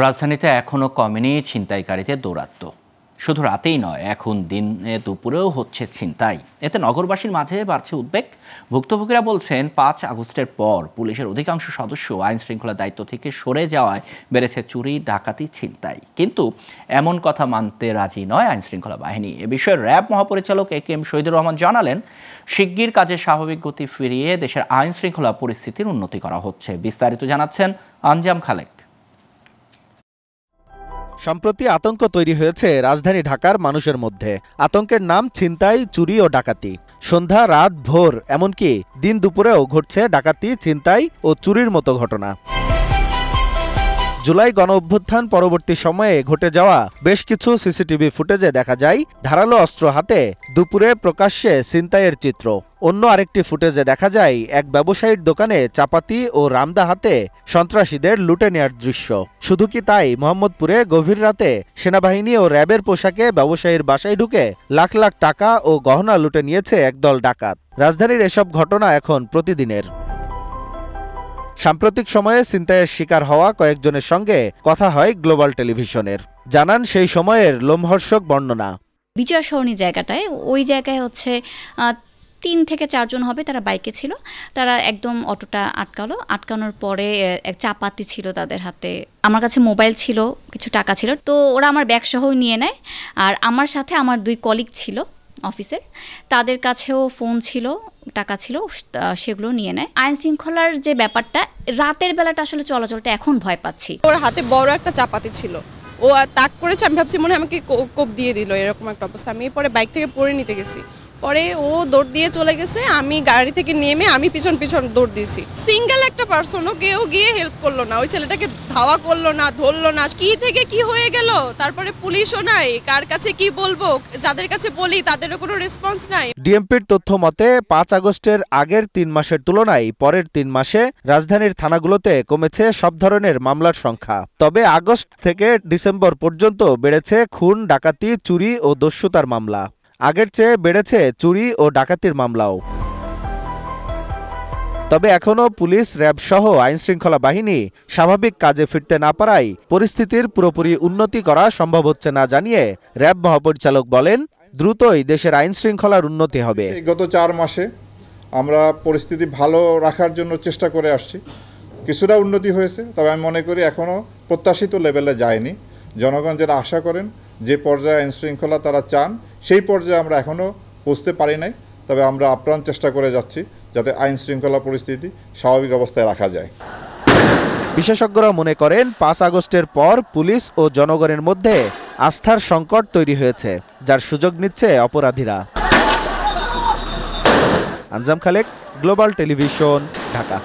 রাজধানীতে এখনও কমেনি ছিনতাইকারীদের দৌরাত্ম্য। শুধু রাতেই নয়, এখন দিনে দুপুরেও হচ্ছে ছিনতাই। এতে নগরবাসীর মাঝে বাড়ছে উদ্বেগ। ভুক্তভোগীরা বলছেন ৫ আগস্টের পর পুলিশের অধিকাংশ সদস্য আইন শৃঙ্খলা দায়িত্ব থেকে সরে যাওয়ায় বেড়েছে চুরি, ডাকাতি, ছিনতাই। কিন্তু এমন কথা মানতে রাজি নয় আইন শৃঙ্খলা বাহিনী। এ বিষয়ে র্যাব মহাপরিচালক একেএম শহীদুর রহমান জানালেন, শিগগির কাজে স্বাভাবিক গতি ফিরিয়ে দেশের আইন শৃঙ্খলা পরিস্থিতির উন্নতি করা হচ্ছে। বিস্তারিত জানাচ্ছেন আঞ্জাম খালেক। সম্প্রতি আতঙ্ক তৈরি হয়েছে রাজধানী ঢাকার মানুষের মধ্যে। আতঙ্কের নাম ছিনতাই, চুরি ও ডাকাতি। সন্ধ্যা, রাত, ভোর, এমনকি দিন দুপুরেও ঘটছে ডাকাতি, ছিনতাই ও চুরির মতো ঘটনা। জুলাই গণ অভ্যুত্থান পরবর্তী সময়ে ঘটে যাওয়া বেশ কিছু সিসিটিভি ফুটেজে দেখা যায় ধারালো অস্ত্র হাতে দুপুরে প্রকাশ্যে ছিনতাইয়ের চিত্র। অন্য আরেকটি ফুটেজে দেখা যায় এক ব্যবসায়ীর দোকানে চাপাতি ও রামদা হাতে সন্ত্রাসীদের লুটে নেয়ার দৃশ্য। শুধু কি তাই, মোহাম্মদপুরে গভীর রাতে সেনাবাহিনী ও র্যাবের পোশাকে ব্যবসায়ীর বাসায় ঢুকে লাখ লাখ টাকা ও গহনা লুটে নিয়েছে একদল ডাকাত। রাজধানীর এসব ঘটনা এখন প্রতিদিনের। সাম্প্রতিক সময়ে ছিনতাইয়ের শিকার হওয়া কয়েকজনের সঙ্গে কথা হয় গ্লোবাল টেলিভিশনের। জানান সেই সময়ের লোমহর্ষক বর্ণনা। বিজয় সরণি জায়গাটায়, ওই জায়গায় হচ্ছে ৩ থেকে ৪ জন হবে, তারা বাইকে ছিল। তারা একদম অটোটা আটকানোর পরে এক চাপাতি ছিল তাদের হাতে। আমার কাছে মোবাইল ছিল, কিছু টাকা ছিল, তো ওরা আমার ব্যাগ সহ নিয়ে নেয়। আর আমার সাথে আমার 2 কলিগ ছিল অফিসের, তাদের কাছেও ফোন ছিল, টাকা ছিল, সেগুলো নিয়ে নেয়। আইন শৃঙ্খলার যে ব্যাপারটা, রাতের বেলাটা আসলে চলাচলটা এখন ভয় পাচ্ছি। ওর হাতে বড় একটা চাপাতি ছিল, ও তাক করেছে, আমি ভাবছি মনে হয় আমাকে কোপ দিয়ে দিল, এরকম একটা অবস্থা। আমি পরে বাইক থেকে পড়ে নিতে গেছি, পরে ও দৌড় দিয়ে চলে গেছে। আমি গাড়ি থেকে নেমে আমি পিছন দৌড় দিয়েছি। সিঙ্গেল একটা পার্সনও কেউ গিয়ে হেল্প করলো না, ওই ছেলেটাকে ধাওয়া করলো না, ধরলো না। কি থেকে কি হয়ে গেল, তারপরে পুলিশও নাই, কার কাছে কি বলবো, যাদের কাছে বলি তাদেরও কোনো রেসপন্স নাই। ডিএমপির তথ্য মতে ৫ আগস্টের আগের 3 মাসের তুলনায় পরের 3 মাসে রাজধানীর থানাগুলোতে কমেছে সব ধরনের মামলার সংখ্যা। তবে আগস্ট থেকে ডিসেম্বর পর্যন্ত বেড়েছে খুন, ডাকাতি, চুরি ও দস্যুতার মামলা। আগের চেয়ে বেড়েছে চুরি ও ডাকাতির মামলাও। তবে এখনও পুলিশ, র্যাব সহ আইনশৃঙ্খলা বাহিনী স্বাভাবিক কাজে ফিরতে না পারায় পরিস্থিতির পুরোপুরি উন্নতি করা সম্ভব হচ্ছে না জানিয়ে র্যাব মহাপরিচালক বলেন, দ্রুতই দেশের আইনশৃঙ্খলার উন্নতি হবে। গত 4 মাসে আমরা পরিস্থিতি ভালো রাখার জন্য চেষ্টা করে আসছি। কিছুটা উন্নতি হয়েছে, তবে আমি মনে করি এখনও প্রত্যাশিত লেভেলে যায়নি। জনগণ যারা আশা করেন, যে পর্যায়ে আইনশৃঙ্খলা তারা চান, সেই পর্যায়ে আমরা এখনও পৌঁছতে পারি নাই। তবে আমরা আপ্রাণ চেষ্টা করে যাচ্ছি যাতে আইনশৃঙ্খলা পরিস্থিতি স্বাভাবিক অবস্থায় রাখা যায়। বিশেষজ্ঞরা মনে করেন ৫ আগস্টের পর পুলিশ ও জনগণের মধ্যে আস্থার সংকট তৈরি হয়েছে, যার সুযোগ নিচ্ছে অপরাধীরা। আঞ্জাম খালেক, গ্লোবাল টেলিভিশন, ঢাকা।